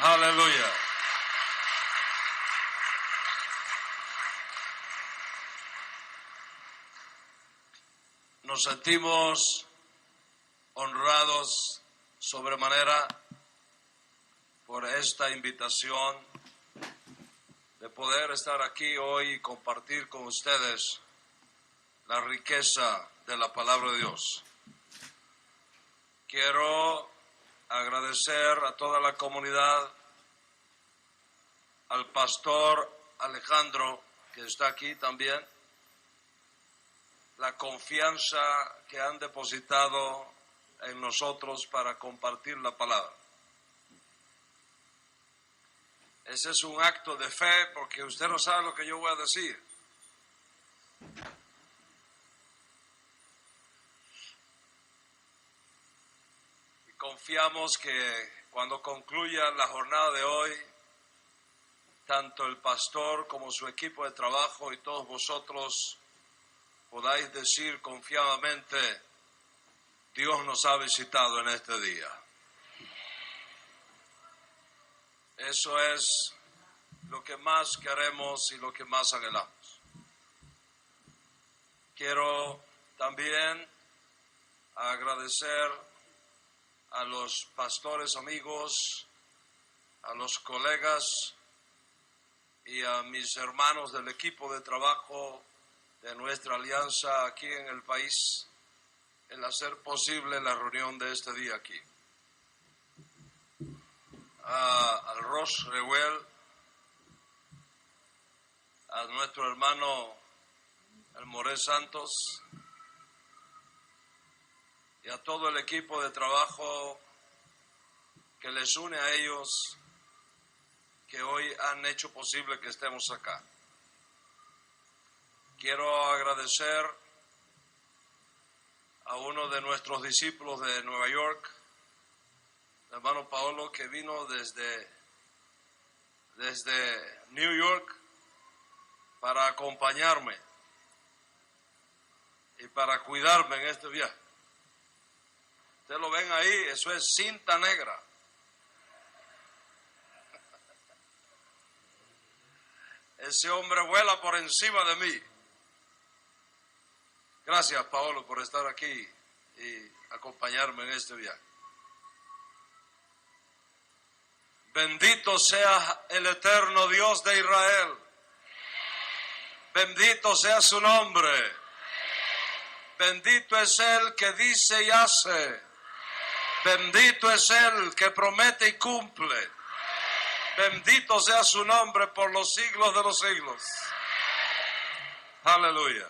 Aleluya. Nos sentimos honrados sobremanera por esta invitación de poder estar aquí hoy y compartir con ustedes la riqueza de la palabra de Dios. Quiero agradecer a toda la comunidad, al pastor Alejandro, que está aquí también, la confianza que han depositado en nosotros para compartir la palabra. Ese es un acto de fe porque usted no sabe lo que yo voy a decir. Y confiamos que cuando concluya la jornada de hoy, tanto el pastor como su equipo de trabajo y todos vosotros podáis decir confiadamente: Dios nos ha visitado en este día. Eso es lo que más queremos y lo que más anhelamos. Quiero también agradecer a los pastores amigos, a los colegas y a mis hermanos del equipo de trabajo de nuestra alianza aquí en el país, el hacer posible la reunión de este día aquí. Al Ross Reuel, a nuestro hermano el Moré Santos y a todo el equipo de trabajo que les une a ellos, que hoy han hecho posible que estemos acá. Quiero agradecer a uno de nuestros discípulos de Nueva York, el hermano Paolo, que vino desde New York para acompañarme y para cuidarme en este viaje. Ustedes lo ven ahí, eso es cinta negra. Ese hombre vuela por encima de mí. Gracias, Paolo, por estar aquí y acompañarme en este viaje. Bendito sea el eterno Dios de Israel. Bendito sea su nombre. Bendito es Él que dice y hace. Bendito es Él que promete y cumple. Bendito sea su nombre por los siglos de los siglos. Aleluya.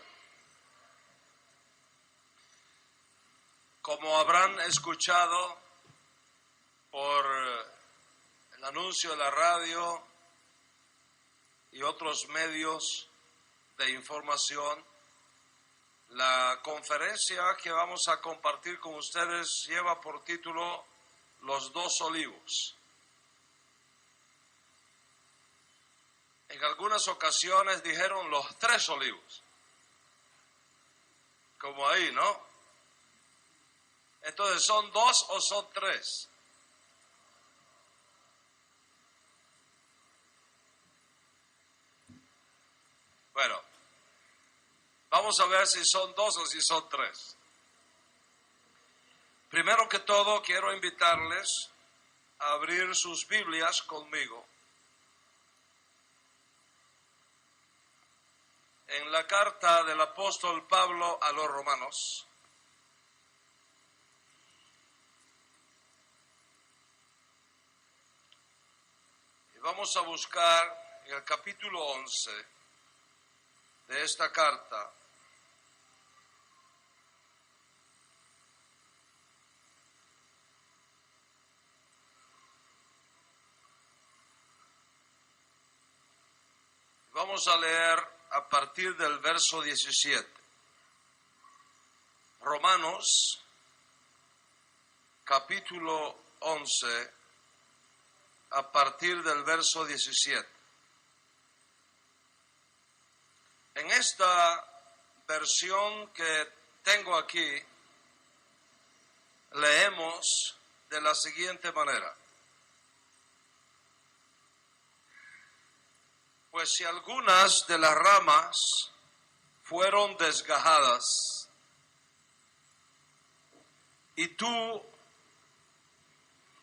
Como habrán escuchado por el anuncio de la radio y otros medios de información, la conferencia que vamos a compartir con ustedes lleva por título Los dos olivos. En algunas ocasiones dijeron los tres olivos, como ahí, ¿no? Entonces, ¿son dos o son tres? Bueno, vamos a ver si son dos o si son tres. Primero que todo, quiero invitarles a abrir sus Biblias conmigo en la carta del apóstol Pablo a los Romanos. Y vamos a buscar en el capítulo 11 de esta carta. Vamos a leer a partir del verso 17. Romanos, capítulo 11, a partir del verso 17. En esta versión que tengo aquí, leemos de la siguiente manera: Pues si algunas de las ramas fueron desgajadas y tú,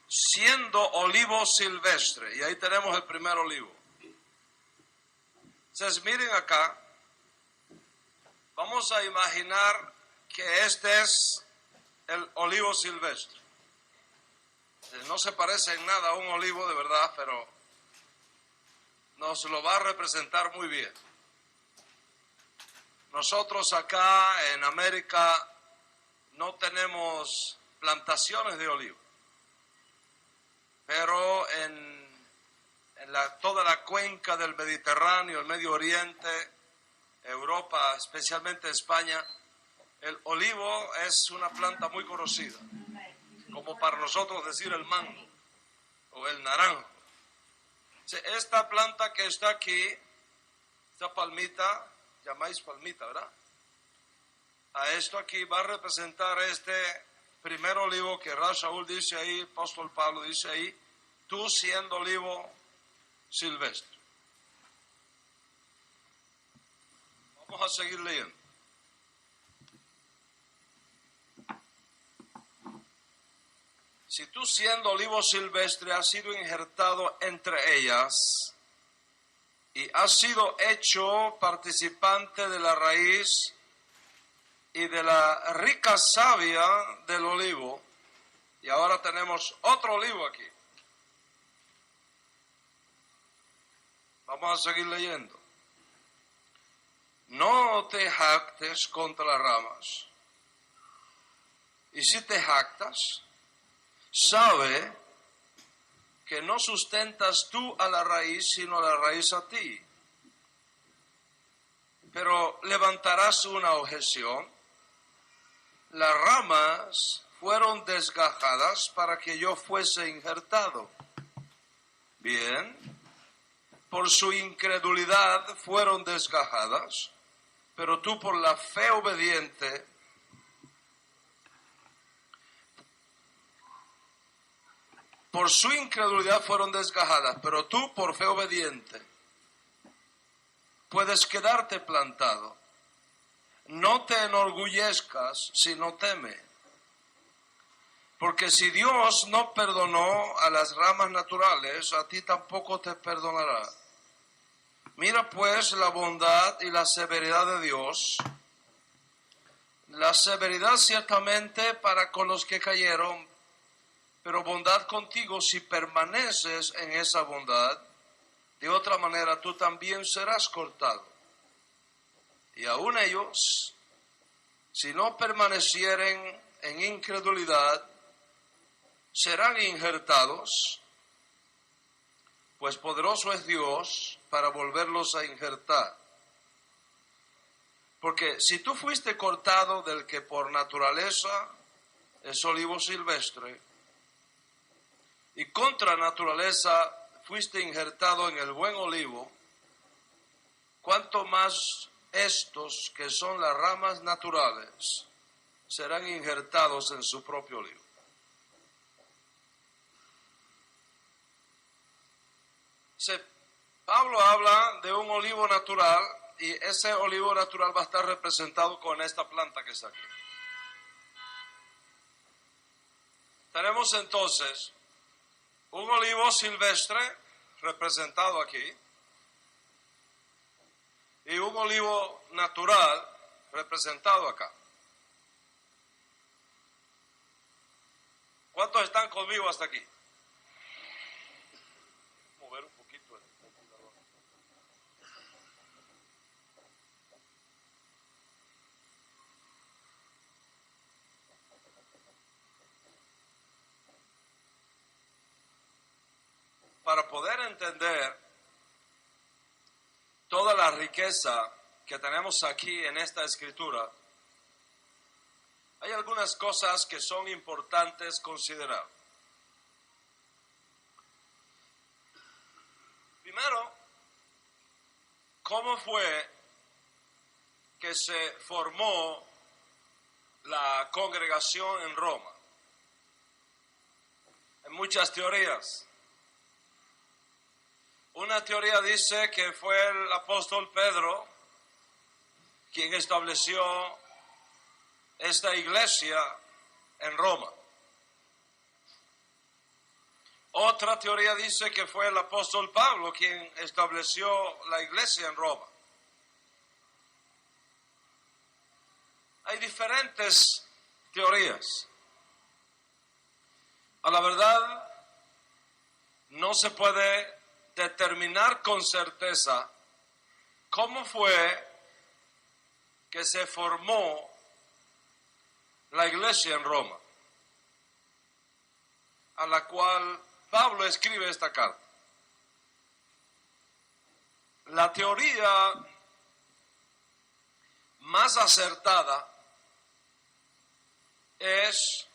siendo olivo silvestre, y ahí tenemos el primer olivo. Entonces miren acá, vamos a imaginar que este es el olivo silvestre. No se parece en nada a un olivo de verdad, pero nos lo va a representar muy bien. Nosotros acá en América no tenemos plantaciones de olivo, pero en toda la cuenca del Mediterráneo, el Medio Oriente, Europa, especialmente España, el olivo es una planta muy conocida, como para nosotros decir el mango o el naranjo. Esta planta que está aquí, esta palmita, llamáis palmita, ¿verdad? A esto aquí va a representar este primer olivo que Saúl dice ahí, apóstol Pablo dice ahí, tú siendo olivo silvestre. Vamos a seguir leyendo. Si tú siendo olivo silvestre has sido injertado entre ellas y has sido hecho participante de la raíz y de la rica savia del olivo, y ahora tenemos otro olivo aquí. Vamos a seguir leyendo. No te jactes contra las ramas. Y si te jactas, sabe que no sustentas tú a la raíz, sino la raíz a ti. Pero levantarás una objeción. Las ramas fueron desgajadas para que yo fuese injertado. Bien, por su incredulidad fueron desgajadas, pero tú por la fe obediente, por su incredulidad fueron desgajadas, pero tú por fe obediente puedes quedarte plantado. No te enorgullezcas, sino teme. Porque si Dios no perdonó a las ramas naturales, a ti tampoco te perdonará. Mira pues la bondad y la severidad de Dios. La severidad ciertamente para con los que cayeron, pero bondad contigo si permaneces en esa bondad. De otra manera tú también serás cortado. Y aun ellos, si no permanecieren en incredulidad, serán injertados, pues poderoso es Dios para volverlos a injertar. Porque si tú fuiste cortado del que por naturaleza es olivo silvestre, y contra naturaleza fuiste injertado en el buen olivo, cuanto más estos que son las ramas naturales serán injertados en su propio olivo. Pablo habla de un olivo natural y ese olivo natural va a estar representado con esta planta que está aquí. Tenemos entonces un olivo silvestre representado aquí y un olivo natural representado acá. ¿Cuántos están conmigo hasta aquí? Mover un poquito el ventilador. Para poder entender toda la riqueza que tenemos aquí en esta escritura, hay algunas cosas que son importantes considerar. Primero, ¿cómo fue que se formó la congregación en Roma? Hay muchas teorías. Una teoría dice que fue el apóstol Pedro quien estableció esta iglesia en Roma. Otra teoría dice que fue el apóstol Pablo quien estableció la iglesia en Roma. Hay diferentes teorías. A la verdad, no se puede determinar con certeza cómo fue que se formó la iglesia en Roma, a la cual Pablo escribe esta carta. La teoría más acertada es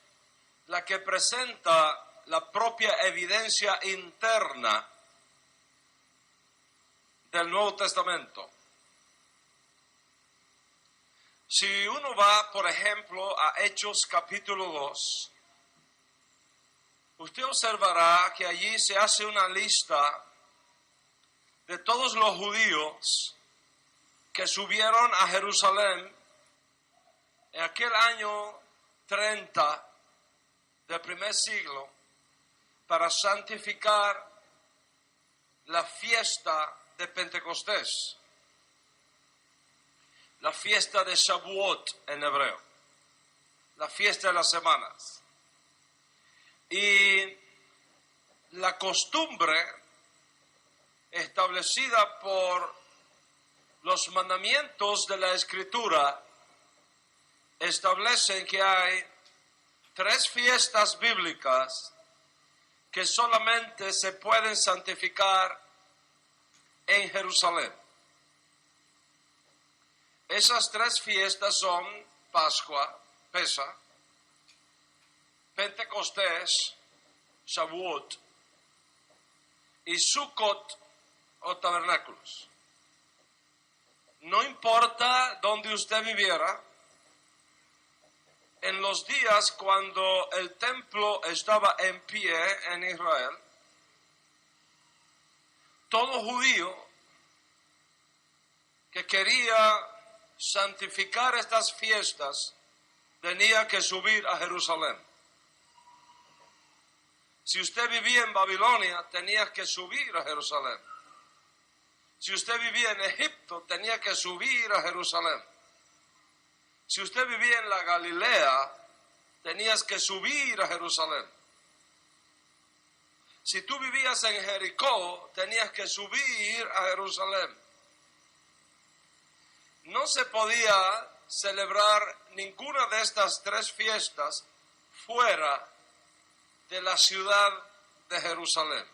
la que presenta la propia evidencia interna del Nuevo Testamento. Si uno va, por ejemplo, a Hechos capítulo 2, usted observará que allí se hace una lista de todos los judíos que subieron a Jerusalén en aquel año 30 del primer siglo para santificar la fiesta de Pentecostés, la fiesta de Shavuot en hebreo, la fiesta de las semanas. Y la costumbre establecida por los mandamientos de la Escritura establecen que hay 3 fiestas bíblicas que solamente se pueden santificar en Jerusalén. Esas 3 fiestas son Pascua, Pesaj, Pentecostés, Shavuot, y Sukkot o tabernáculos. No importa dónde usted viviera, en los días cuando el templo estaba en pie en Israel, todo judío que quería santificar estas fiestas tenía que subir a Jerusalén. Si usted vivía en Babilonia, tenía que subir a Jerusalén. Si usted vivía en Egipto, tenía que subir a Jerusalén. Si usted vivía en la Galilea, tenías que subir a Jerusalén. Si tú vivías en Jericó, tenías que subir a Jerusalén. No se podía celebrar ninguna de estas 3 fiestas fuera de la ciudad de Jerusalén.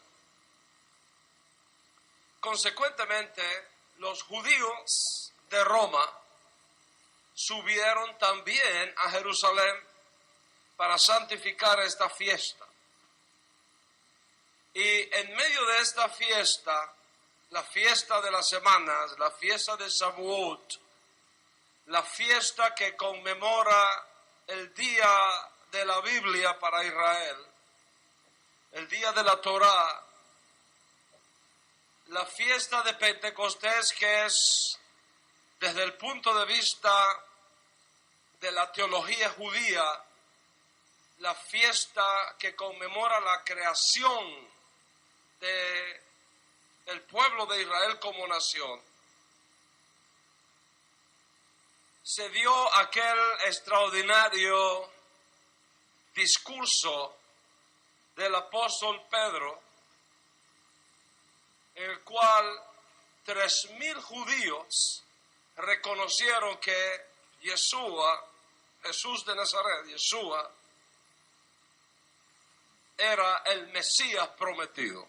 Consecuentemente, los judíos de Roma subieron también a Jerusalén para santificar esta fiesta. Y en medio de esta fiesta, la fiesta de las semanas, la fiesta de Shavuot, la fiesta que conmemora el día de la Biblia para Israel, el día de la Torá, la fiesta de Pentecostés, que es desde el punto de vista de la teología judía, la fiesta que conmemora la creación del pueblo de Israel como nación. Se dio aquel extraordinario discurso del apóstol Pedro, en el cual 3,000 judíos reconocieron que Jesús de Nazaret, Yeshua, era el Mesías prometido.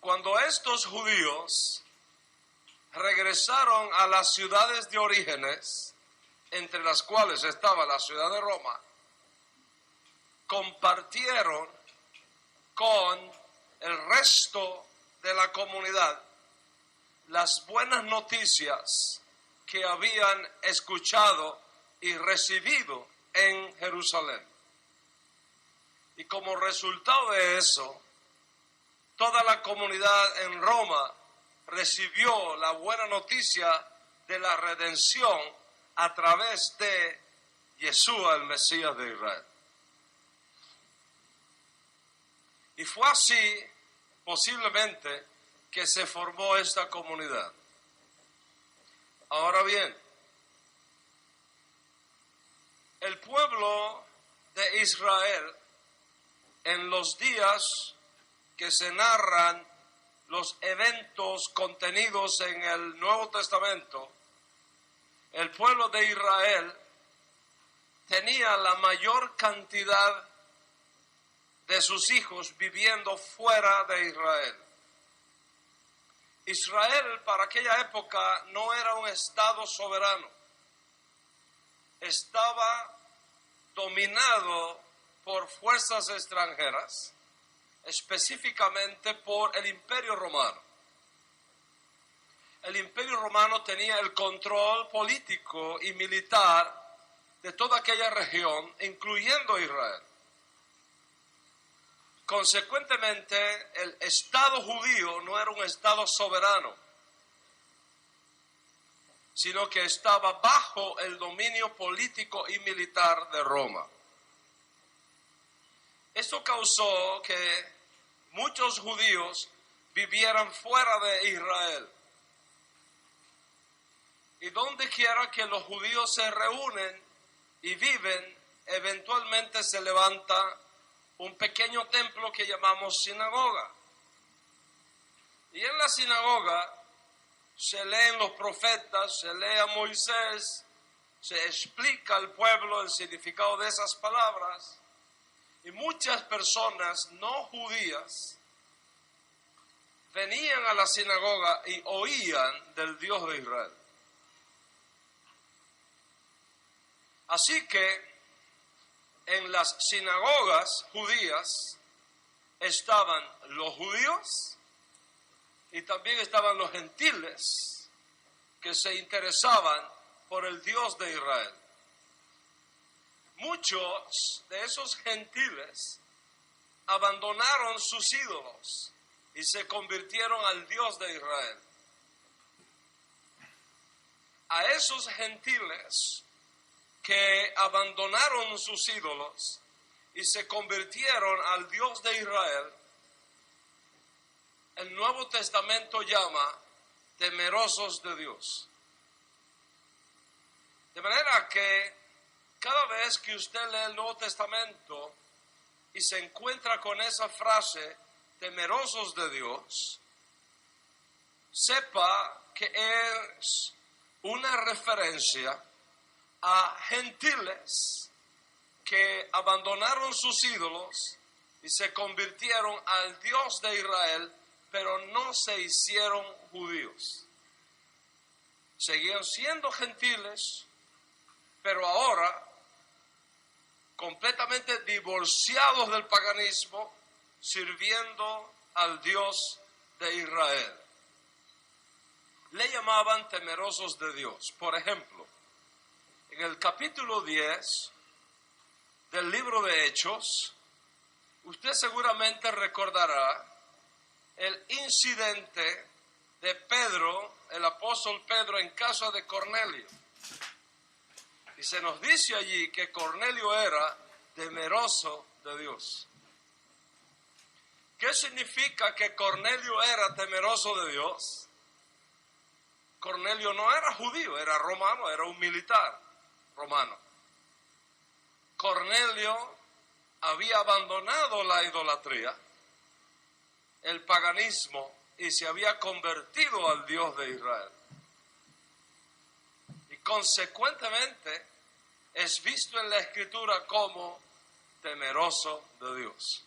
Cuando estos judíos regresaron a las ciudades de orígenes, entre las cuales estaba la ciudad de Roma, compartieron con el resto de la comunidad las buenas noticias que habían escuchado y recibido en Jerusalén. Y como resultado de eso, toda la comunidad en Roma recibió la buena noticia de la redención a través de Yeshua, el Mesías de Israel. Y fue así, posiblemente, que se formó esta comunidad. Ahora bien, el pueblo de Israel, en los días que se narran los eventos contenidos en el Nuevo Testamento, el pueblo de Israel tenía la mayor cantidad de sus hijos viviendo fuera de Israel. Israel para aquella época no era un estado soberano. Estaba dominado por fuerzas extranjeras, específicamente por el Imperio Romano. El Imperio Romano tenía el control político y militar de toda aquella región, incluyendo Israel. Consecuentemente, el Estado judío no era un Estado soberano, sino que estaba bajo el dominio político y militar de Roma. Esto causó que muchos judíos vivieran fuera de Israel. Y donde quiera que los judíos se reúnen y viven, eventualmente se levanta un pequeño templo que llamamos sinagoga. Y en la sinagoga se leen los profetas, se lee a Moisés, se explica al pueblo el significado de esas palabras. Y muchas personas no judías venían a la sinagoga y oían del Dios de Israel. Así que en las sinagogas judías estaban los judíos y también estaban los gentiles que se interesaban por el Dios de Israel. Muchos de esos gentiles abandonaron sus ídolos y se convirtieron al Dios de Israel. A esos gentiles que abandonaron sus ídolos y se convirtieron al Dios de Israel, el Nuevo Testamento llama temerosos de Dios. De manera que cada vez que usted lee el Nuevo Testamento y se encuentra con esa frase, temerosos de Dios, sepa que es una referencia a gentiles que abandonaron sus ídolos y se convirtieron al Dios de Israel, pero no se hicieron judíos. Seguían siendo gentiles, pero ahora completamente divorciados del paganismo, sirviendo al Dios de Israel. Le llamaban temerosos de Dios. Por ejemplo, en el capítulo 10 del libro de Hechos, usted seguramente recordará el incidente de Pedro, el apóstol Pedro, en casa de Cornelio. Y se nos dice allí que Cornelio era temeroso de Dios. ¿Qué significa que Cornelio era temeroso de Dios? Cornelio no era judío, era romano, era un militar romano. Cornelio había abandonado la idolatría, el paganismo, y se había convertido al Dios de Israel. Y consecuentemente es visto en la Escritura como temeroso de Dios.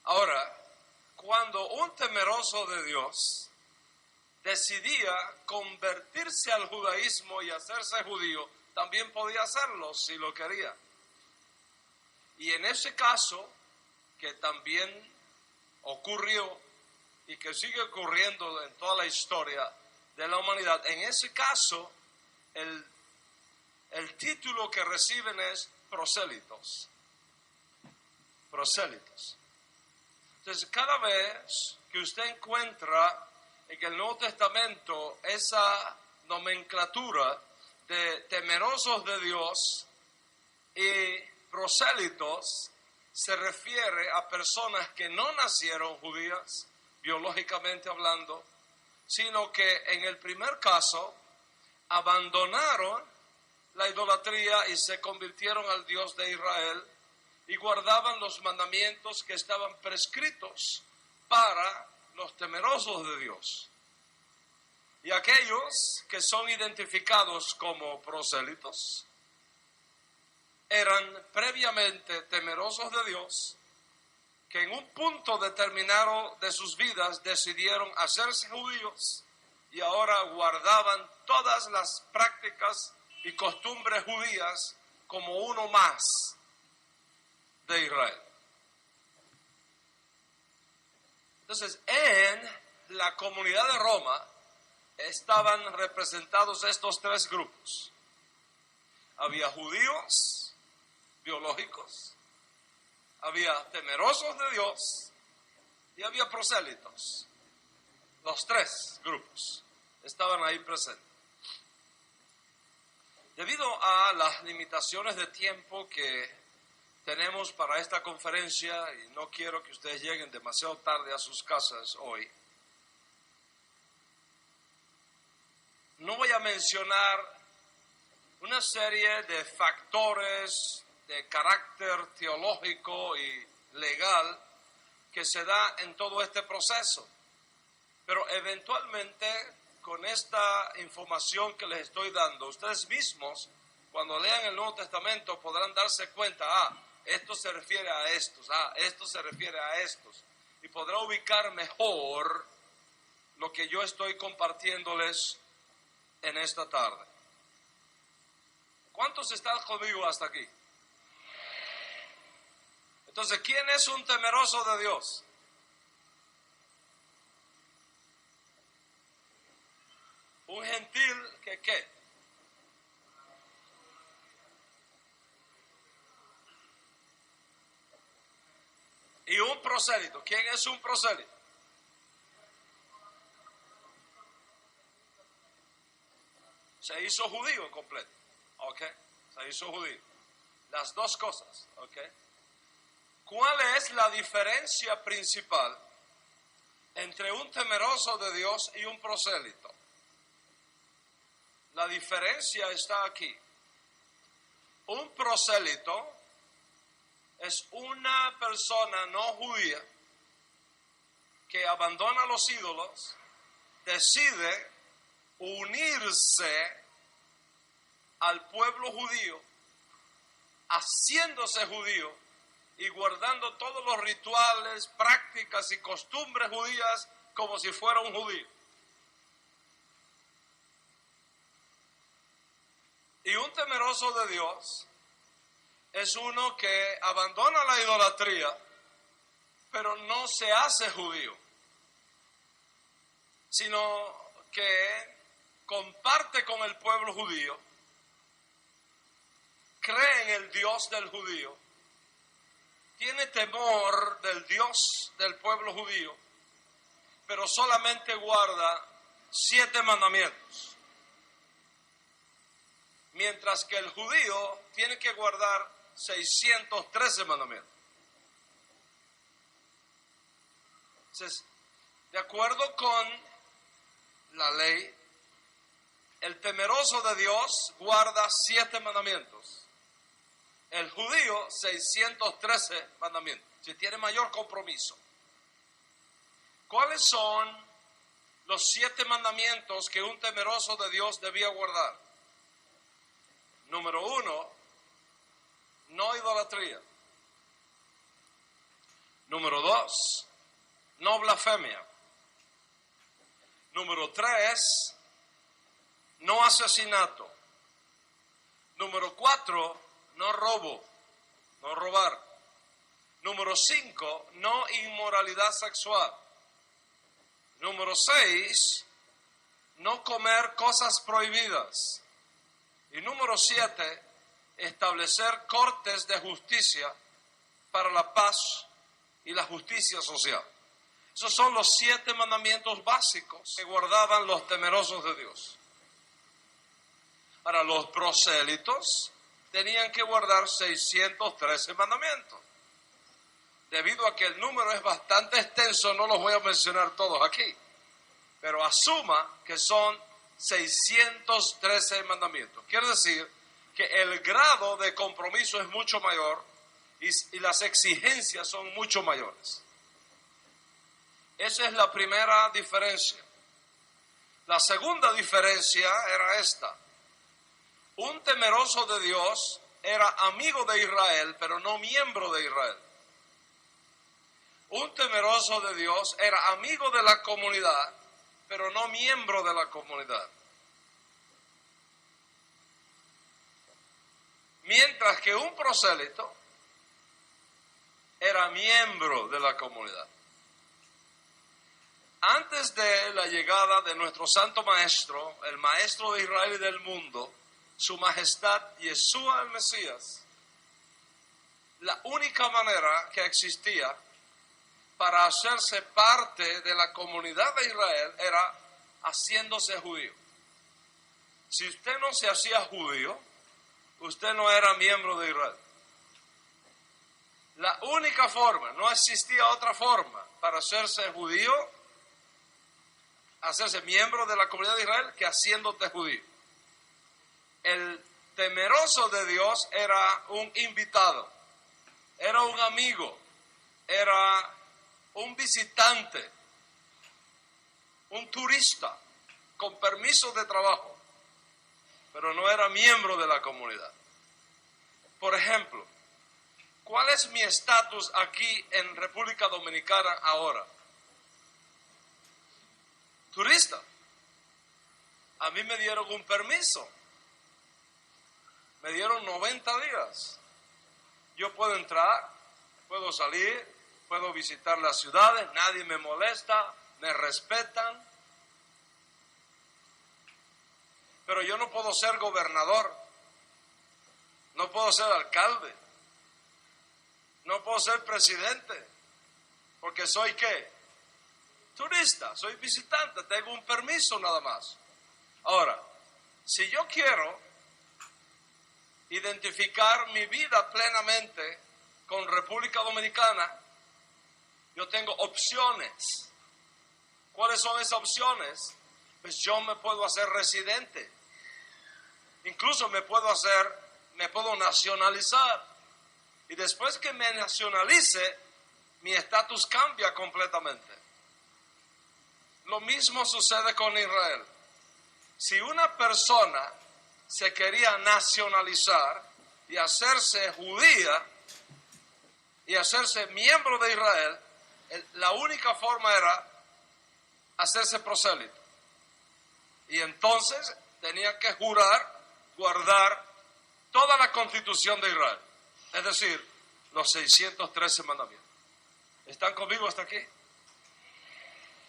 Ahora, cuando un temeroso de Dios decidía convertirse al judaísmo y hacerse judío, también podía hacerlo si lo quería. Y en ese caso, que también ocurrió y que sigue ocurriendo en toda la historia de la humanidad, en ese caso, el título que reciben es prosélitos. prosélitos. Entonces, cada vez que usted encuentra en el Nuevo Testamento esa nomenclatura de temerosos de Dios y prosélitos, se refiere a personas que no nacieron judías, biológicamente hablando, sino que en el primer caso abandonaron la idolatría y se convirtieron al Dios de Israel y guardaban los mandamientos que estaban prescritos para los temerosos de Dios. Y aquellos que son identificados como prosélitos eran previamente temerosos de Dios, que en un punto determinado de sus vidas decidieron hacerse judíos y ahora guardaban todas las prácticas y costumbres judías como uno más de Israel. Entonces, en la comunidad de Roma estaban representados estos tres grupos. Había judíos biológicos, había temerosos de Dios y había prosélitos. Los tres grupos estaban ahí presentes. Debido a las limitaciones de tiempo que tenemos para esta conferencia, y no quiero que ustedes lleguen demasiado tarde a sus casas hoy, no voy a mencionar una serie de factores de carácter teológico y legal que se da en todo este proceso. Pero eventualmente, con esta información que les estoy dando, ustedes mismos, cuando lean el Nuevo Testamento, podrán darse cuenta, esto se refiere a estos, esto se refiere a estos, y podrá ubicar mejor lo que yo estoy compartiéndoles en esta tarde. ¿Cuántos están conmigo hasta aquí? Entonces, ¿quién es un temeroso de Dios? Un gentil que ¿qué? Y un prosélito. ¿Quién es un prosélito? Se hizo judío completo. ¿Ok? Se hizo judío. Las dos cosas. ¿Ok? ¿Cuál es la diferencia principal entre un temeroso de Dios y un prosélito? La diferencia está aquí. Un prosélito es una persona no judía que abandona los ídolos, decide unirse al pueblo judío, haciéndose judío y guardando todos los rituales, prácticas y costumbres judías como si fuera un judío. Y un temeroso de Dios es uno que abandona la idolatría, pero no se hace judío, sino que comparte con el pueblo judío, cree en el Dios del judío, tiene temor del Dios del pueblo judío, pero solamente guarda 7 mandamientos. Mientras que el judío tiene que guardar 613 mandamientos. Entonces, de acuerdo con la ley, el temeroso de Dios guarda 7 mandamientos. El judío 613 mandamientos. Si tiene mayor compromiso. ¿Cuáles son los 7 mandamientos que un temeroso de Dios debía guardar? Número 1, no idolatría. Número 2, no blasfemia. Número 3, no asesinato. Número 4, no robo, no robar. Número 5, no inmoralidad sexual. Número 6, no comer cosas prohibidas. Y número 7, establecer cortes de justicia para la paz y la justicia social. Esos son los 7 mandamientos básicos que guardaban los temerosos de Dios. Ahora, los prosélitos tenían que guardar 613 mandamientos. Debido a que el número es bastante extenso, no los voy a mencionar todos aquí. Pero asuma que son 613 mandamientos. Quiere decir que el grado de compromiso es mucho mayor y las exigencias son mucho mayores. Esa es la primera diferencia. La segunda diferencia era esta. Un temeroso de Dios era amigo de Israel, pero no miembro de Israel. Un temeroso de Dios era amigo de la comunidad, pero no miembro de la comunidad. Mientras que un prosélito era miembro de la comunidad. Antes de la llegada de nuestro Santo Maestro, el Maestro de Israel y del mundo, Su Majestad Yeshua el Mesías, la única manera que existía para hacerse parte de la comunidad de Israel era haciéndose judío. Si usted no se hacía judío, usted no era miembro de Israel. La única forma, no existía otra forma para hacerse judío, hacerse miembro de la comunidad de Israel, que haciéndote judío. El temeroso de Dios era un invitado, era un amigo, era un visitante, un turista con permiso de trabajo, pero no era miembro de la comunidad. Por ejemplo, ¿cuál es mi estatus aquí en República Dominicana ahora? Turista. A mí me dieron un permiso. Me dieron 90 días. Yo puedo entrar, puedo salir, puedo visitar las ciudades, nadie me molesta, me respetan. Pero yo no puedo ser gobernador, no puedo ser alcalde, no puedo ser presidente, porque soy ¿qué? Turista, soy visitante, tengo un permiso nada más. Ahora, si yo quiero identificar mi vida plenamente con República Dominicana, yo tengo opciones. ¿Cuáles son esas opciones? Pues yo me puedo hacer residente. Incluso me puedo nacionalizar. Y después que me nacionalice, mi estatus cambia completamente. Lo mismo sucede con Israel. Si una persona se quería nacionalizar y hacerse judía y hacerse miembro de Israel, la única forma era hacerse prosélito. Y entonces tenía que jurar guardar toda la constitución de Israel, es decir, los 613 mandamientos. ¿Están conmigo hasta aquí?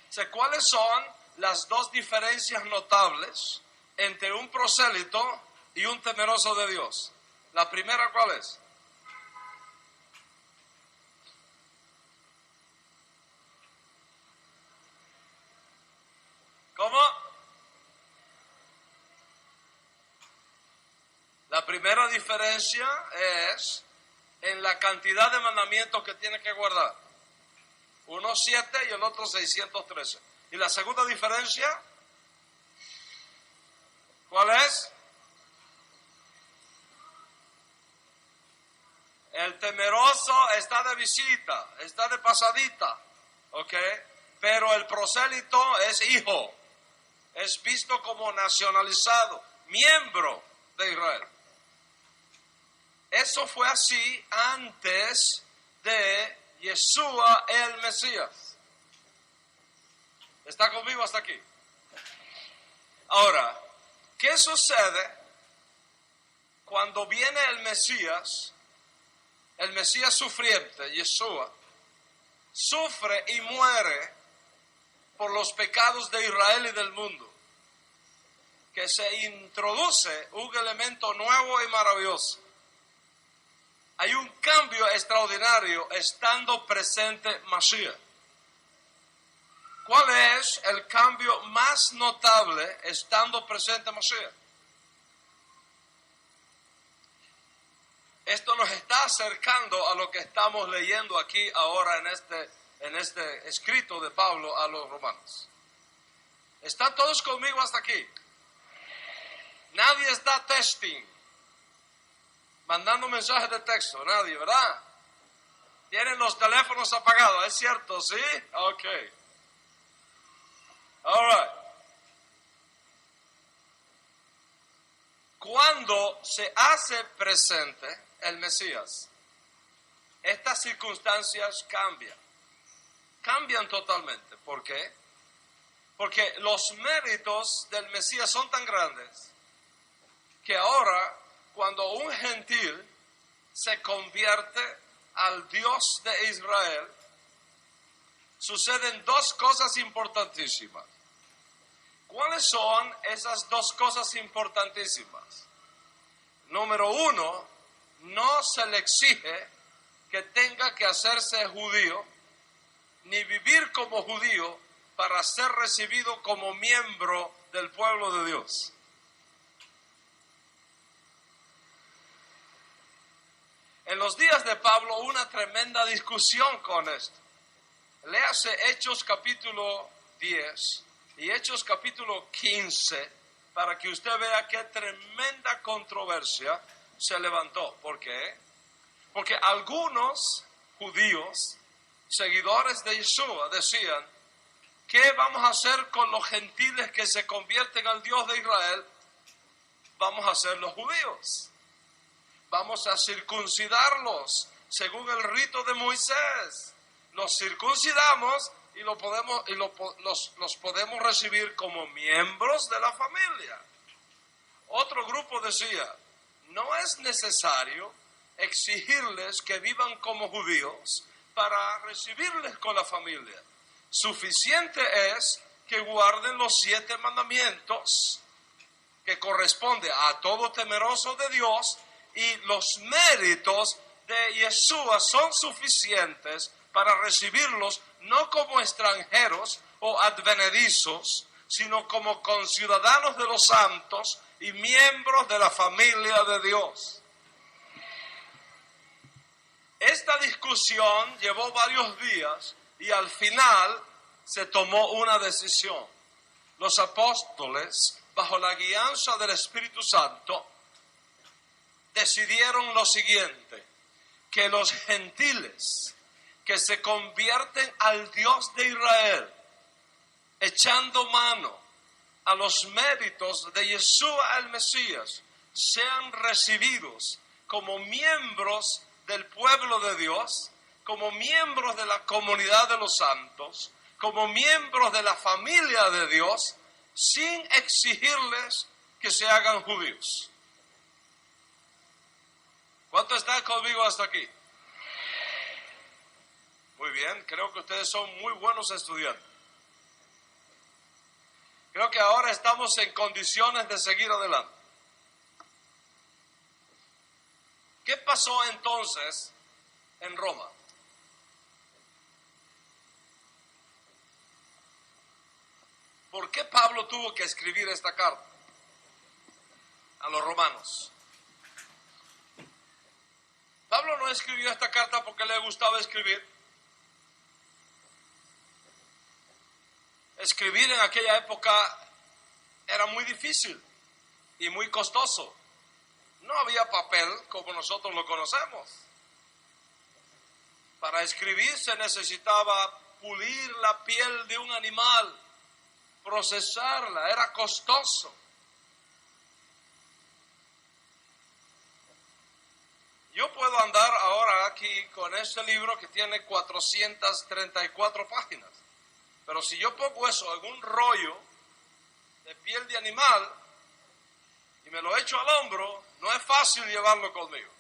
O sea, ¿cuáles son las dos diferencias notables entre un prosélito y un temeroso de Dios? La primera, ¿cuál es? ¿Cómo? La primera diferencia es en la cantidad de mandamientos que tiene que guardar. Uno 7 y el otro 613. ¿Y la segunda diferencia? ¿Cuál es? El temeroso está de visita, está de pasadita, ¿ok? Pero el prosélito es hijo, es visto como nacionalizado, miembro de Israel. Eso fue así antes de Yeshua el Mesías. ¿Está conmigo hasta aquí? Ahora, ¿qué sucede cuando viene el Mesías sufriente, Yeshua, sufre y muere por los pecados de Israel y del mundo? Que se introduce un elemento nuevo y maravilloso. Hay un cambio extraordinario estando presente Mashiach. ¿Cuál es el cambio más notable estando presente Mashiach? Esto nos está acercando a lo que estamos leyendo aquí ahora en este escrito de Pablo a los romanos. ¿Están todos conmigo hasta aquí? Nadie está testing, mandando mensajes de texto, nadie, ¿verdad? Tienen los teléfonos apagados, ¿es cierto? ¿Sí? Ok. All right. Cuando se hace presente el Mesías, estas circunstancias cambian totalmente. ¿Por qué? Porque los méritos del Mesías son tan grandes que ahora, cuando un gentil se convierte al Dios de Israel, suceden dos cosas importantísimas. ¿Cuáles son esas dos cosas importantísimas? Número uno, no se le exige que tenga que hacerse judío, ni vivir como judío para ser recibido como miembro del pueblo de Dios. En los días de Pablo hubo una tremenda discusión con esto. Léase Hechos capítulo 10 y Hechos capítulo 15 para que usted vea qué tremenda controversia se levantó. ¿Por qué? Porque algunos judíos, seguidores de Yeshua, decían: ¿qué vamos a hacer con los gentiles que se convierten al Dios de Israel? Vamos a hacer los judíos. Vamos a circuncidarlos según el rito de Moisés. Los circuncidamos y los podemos recibir como miembros de la familia. Otro grupo decía: no es necesario exigirles que vivan como judíos para recibirles con la familia. Suficiente es que guarden los 7 mandamientos, que corresponde a todo temeroso de Dios, y los méritos de Yeshua son suficientes para recibirlos no como extranjeros o advenedizos, sino como conciudadanos de los santos y miembros de la familia de Dios. Esta discusión llevó varios días y al final se tomó una decisión. Los apóstoles, bajo la guianza del Espíritu Santo, decidieron lo siguiente: que los gentiles que se convierten al Dios de Israel, echando mano a los méritos de Yeshua el Mesías, sean recibidos como miembros del pueblo de Dios, como miembros de la comunidad de los santos, como miembros de la familia de Dios, sin exigirles que se hagan judíos. ¿Cuántos están conmigo hasta aquí? Muy bien, creo que ustedes son muy buenos estudiantes. Creo que ahora estamos en condiciones de seguir adelante. ¿Qué pasó entonces en Roma? ¿Por qué Pablo tuvo que escribir esta carta a los romanos? Pablo no escribió esta carta porque le gustaba escribir. Escribir en aquella época era muy difícil y muy costoso. No había papel como nosotros lo conocemos. Para escribir se necesitaba pulir la piel de un animal, procesarla, era costoso. Yo puedo andar ahora aquí con este libro que tiene 434 páginas. Pero si yo pongo eso en un rollo de piel de animal y me lo echo al hombro, no es fácil llevarlo conmigo.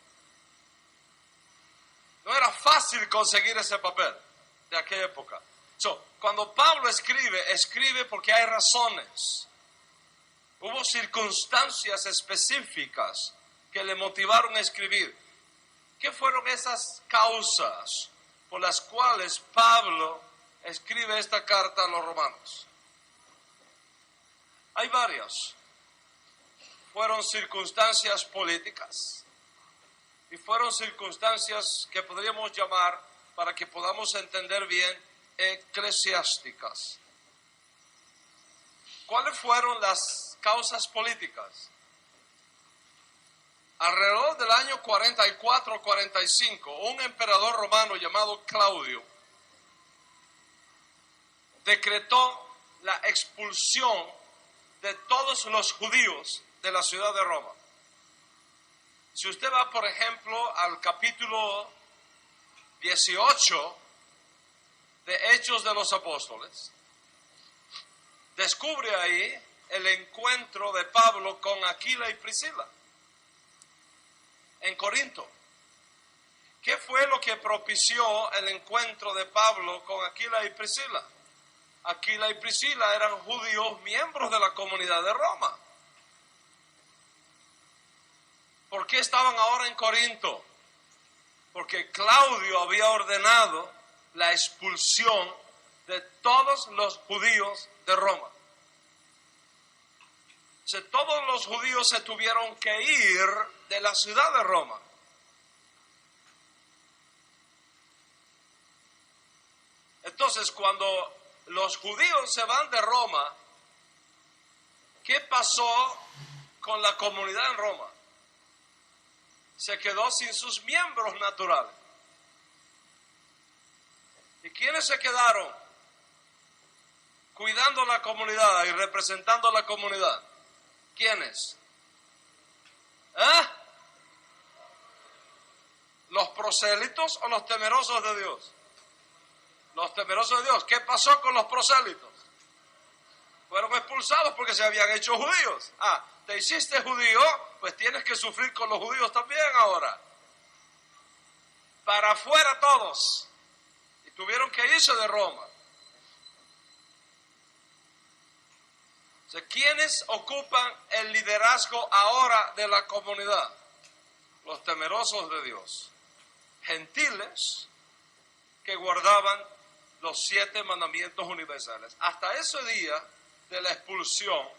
No era fácil conseguir ese papel de aquella época. Cuando Pablo escribe porque hay razones. Hubo circunstancias específicas que le motivaron a escribir. ¿Qué fueron esas causas por las cuales Pablo escribe esta carta a los romanos? Hay varias. Fueron circunstancias políticas y fueron circunstancias que podríamos llamar, para que podamos entender bien, eclesiásticas. ¿Cuáles fueron las causas políticas? Alrededor del año 44-45, un emperador romano llamado Claudio decretó la expulsión de todos los judíos de la ciudad de Roma. Si usted va, por ejemplo, al capítulo 18 de Hechos de los Apóstoles, descubre ahí el encuentro de Pablo con Aquila y Priscila en Corinto. ¿Qué fue lo que propició el encuentro de Pablo con Aquila y Priscila? Aquila y Priscila eran judíos miembros de la comunidad de Roma. ¿Por qué estaban ahora en Corinto? Porque Claudio había ordenado la expulsión de todos los judíos de Roma. O sea, todos los judíos se tuvieron que ir de la ciudad de Roma. Entonces, cuando los judíos se van de Roma, ¿qué pasó con la comunidad en Roma? Se quedó sin sus miembros naturales. ¿Y quiénes se quedaron cuidando la comunidad y representando la comunidad? ¿Quiénes? ¿Los prosélitos o los temerosos de Dios? Los temerosos de Dios. ¿Qué pasó con los prosélitos? Fueron expulsados porque se habían hecho judíos. Te hiciste judío, pues tienes que sufrir con los judíos también ahora. Para afuera todos. Y tuvieron que irse de Roma. O sea, ¿quiénes ocupan el liderazgo ahora de la comunidad? Los temerosos de Dios. Gentiles que guardaban los 7 mandamientos universales. Hasta ese día de la expulsión,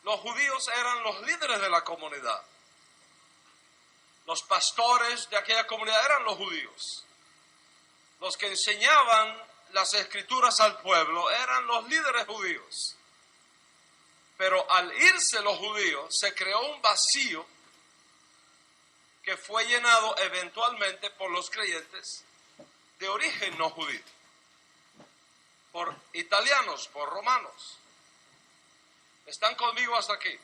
los judíos eran los líderes de la comunidad. Los pastores de aquella comunidad eran los judíos. Los que enseñaban las escrituras al pueblo eran los líderes judíos. Pero al irse los judíos, se creó un vacío que fue llenado eventualmente por los creyentes de origen no judío, por italianos, por romanos. ¿Están conmigo hasta aquí?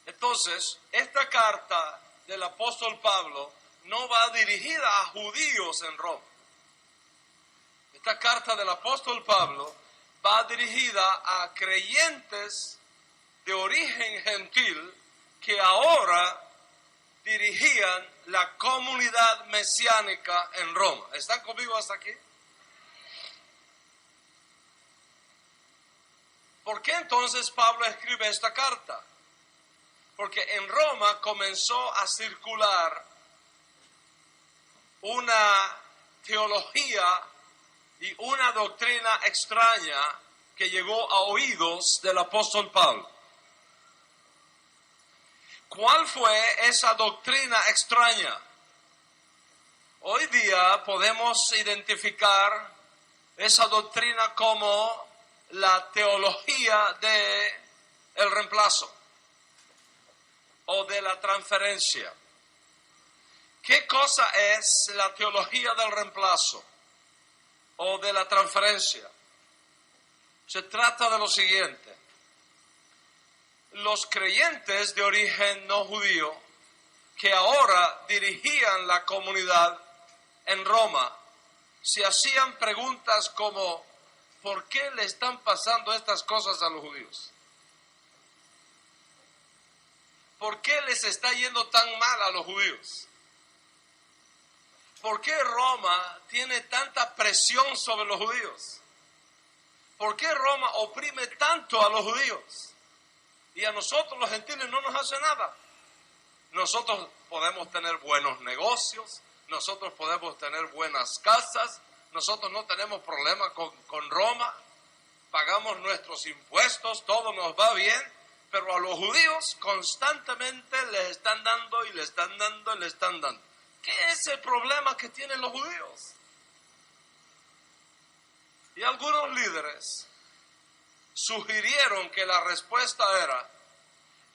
Entonces, esta carta del apóstol Pablo no va dirigida a judíos en Roma. Esta carta del apóstol Pablo va dirigida a creyentes de origen gentil que ahora dirigían la comunidad mesiánica en Roma. ¿Están conmigo hasta aquí? ¿Por qué entonces Pablo escribe esta carta? Porque en Roma comenzó a circular una teología y una doctrina extraña que llegó a oídos del apóstol Pablo. ¿Cuál fue esa doctrina extraña? Hoy día podemos identificar esa doctrina como la teología de el reemplazo o de la transferencia. ¿Qué cosa es la teología del reemplazo o de la transferencia? Se trata de lo siguiente. Los creyentes de origen no judío que ahora dirigían la comunidad en Roma se hacían preguntas como: ¿por qué le están pasando estas cosas a los judíos? ¿Por qué les está yendo tan mal a los judíos? ¿Por qué Roma tiene tanta presión sobre los judíos? ¿Por qué Roma oprime tanto a los judíos? Y a nosotros los gentiles no nos hace nada. nosotros podemos tener buenos negocios, nosotros podemos tener buenas casas, nosotros no tenemos problema con Roma, pagamos nuestros impuestos, todo nos va bien, pero a los judíos constantemente les están dando y le están dando y le están dando. ¿Qué es el problema que tienen los judíos? Y algunos líderes sugirieron que la respuesta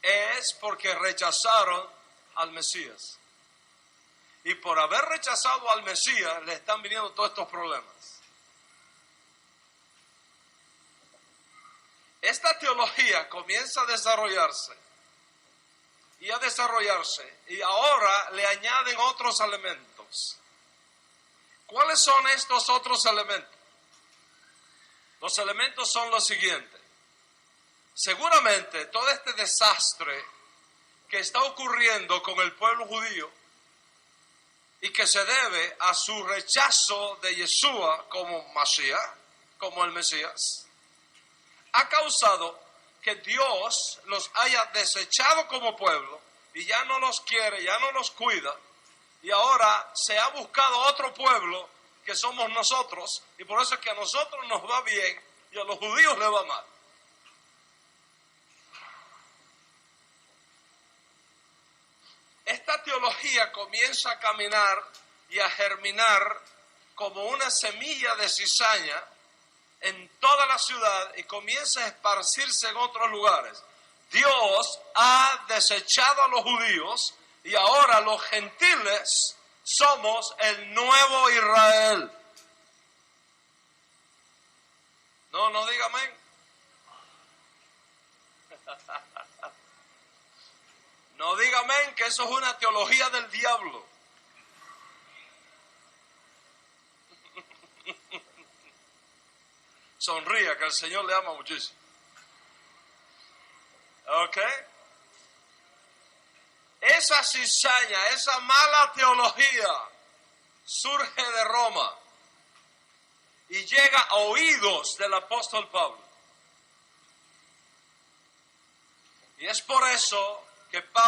es porque rechazaron al Mesías. Y por haber rechazado al Mesías, le están viniendo todos estos problemas. Esta teología comienza a desarrollarse, y ahora le añaden otros elementos. ¿Cuáles son estos otros elementos? Los elementos son los siguientes. Seguramente todo este desastre que está ocurriendo con el pueblo judío y que se debe a su rechazo de Yeshua como Mashiach, como el Mesías, ha causado que Dios los haya desechado como pueblo y ya no los quiere, ya no los cuida, y ahora se ha buscado otro pueblo que somos nosotros, y por eso es que a nosotros nos va bien y a los judíos les va mal. Esta teología comienza a caminar y a germinar como una semilla de cizaña en toda la ciudad y comienza a esparcirse en otros lugares. Dios ha desechado a los judíos y ahora los gentiles somos el nuevo Israel. No diga amén. No diga amén, que eso es una teología del diablo. Sonría, que el Señor le ama muchísimo. ¿Ok? Esa cizaña, esa mala teología surge de Roma y llega a oídos del apóstol Pablo. Y es por eso que Pablo